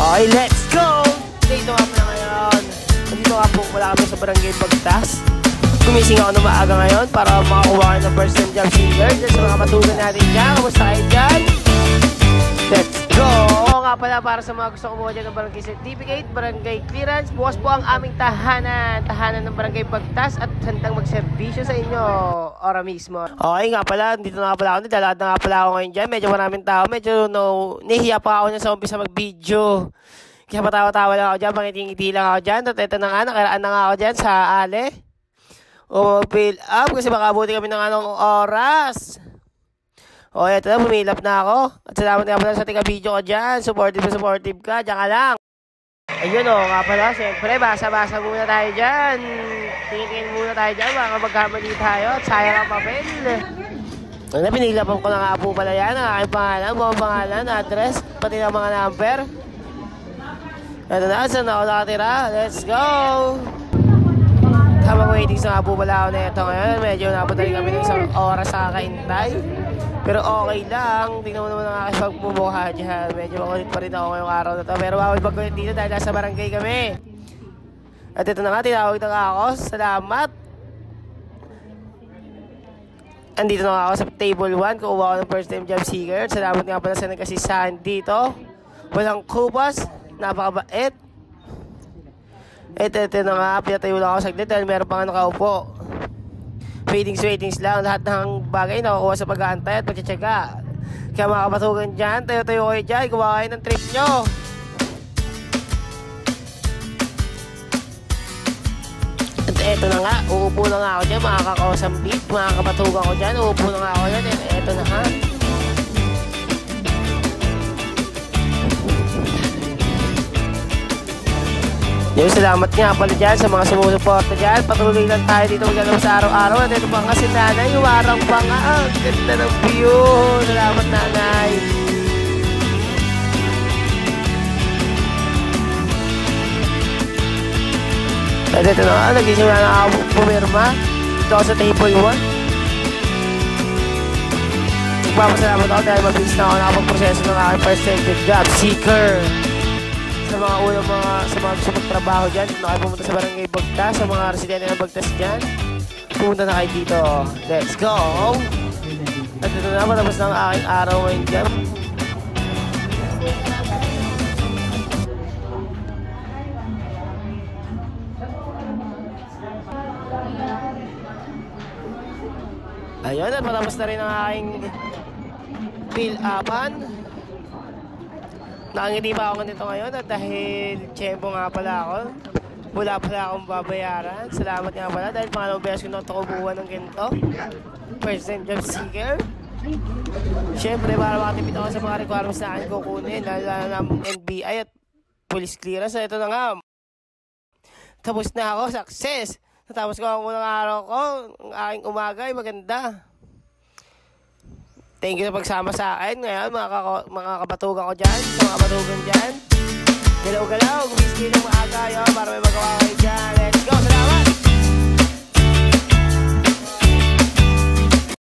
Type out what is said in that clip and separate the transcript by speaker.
Speaker 1: Okay, let's go! Dito nga pala ngayon. Nandito nga po wala kami sa Barangay Bagtas. Gumising ako ng maaga ngayon para makakuha kayo ng first time job seeker. Dahil sa mga matugan natin dyan. Kamusta kayo dyan? Let's go! Oo nga pala para sa mga gusto kumuha dyan ng barangay certificate, barangay clearance. Bukas po ang aming tahanan. Tahanan ng Barangay Bagtas at handang magserbisyo sa inyo. Ora mismo. Okay nga pala, dito na nga pala ako. Dalaan na nga pala ako ngayon dyan. Medyo maraming tao. Medyo nahihiya pa ako niya sa umpisa mag-video. Kaya patawa-tawa lang ako dyan. Pangiting-ngiti lang ako dyan. At ito na nga, nakiraan na nga ako dyan sa Ale. Fill up kasi baka abuti kami ng anong oras. O, eto na, pumilap na ako. At salamat nga pala sa taga-video ko dyan. Supportive ka. Diyan ka lang. Ayun o, nga pala. Siyempre, basa-basa muna tayo dyan. Tingin-tingin muna tayo dyan. Baka magkamali tayo. At sayang ang papel. Ano, pinilapan ko na nga po pala yan. Ang aking pangalan, buong pangalan, address, pati ng mga number. Eto na, saan ako nakatira? Let's go! Habang waiting sa nga po pala ako na ito ngayon. Medyo napunta rin kami ng isang oras sa kakaintay. Pero okay lang, tingnan mo naman ang aking pagmumukha dyan. Medyo makulit pa rin ako ngayong araw na to. Pero bawal magkulit dito dahil nasa barangay kami. At ito na nga, tinawag na nga ako. Salamat. Andito na nga ako sa table 1. Kukuha ako ng first time job seeker. Salamat nga pala sa nagkasisahan dito. Walang kubas. Napakabait. Ito na nga, pinatayo lang ako saglit dahil meron pa nga nakaupo. Waitings lang. Lahat ng bagay nakukuha sa pag-aantay at pagtsatsaga. Kaya mga kapatugan dyan, tayo-tayo kayo dyan. Gawa kayo ng trip nyo. At eto na nga, uupo na nga ako dyan. Mga kakawasambit, mga kapatugan ko dyan. Uupo na nga ako dyan. Eto na nga. Yung salamat nga pala dyan sa mga sumusuporta dyan. Patuloy lang tayo dito maglalabas sa araw-araw. At ito pa nga si nanay, umarang pa nga. Ang ganda ng view. Salamat nanay. At ito na nga, nag-isimula na ako pumirma. Ito ako sa table 1. Nagpapasalamat ako dahil mabilis na ako nakapag-proseso ng aking first time job seeker. Sa mga unang sa mga gusto magtrabaho dyan, kung na kayo pumunta sa Barangay Bagtas, sa mga residente ng Bagtas dyan, pumunta na kayo dito. Let's go! At ito na, matapos na ang aking araw ngayon dyan. Ayun, at matapos na rin ang aking fill-upan. Nakangiti pa ako ganito ngayon at dahil tiyempo nga pala ako, wala pala akong babayaran. Salamat nga pala dahil pangalawang beses ko natukubuhan ng ganito. First time job seeker. Siyempre para makatipid ako sa mga requirements na akin kukunin, lalo na NBI at police clearance. Ito na nga. Tapos na ako, success! Natapos ko ang unang araw ko, ang aking umaga ay maganda. Thank you sa pagsama sa akin. Ngayon, mga kabatugan ko dyan, sa mga kabatugan dyan. Galaw-galaw, gumising ng maaga yun para may magawa kayo dyan. Let's go! Salamat!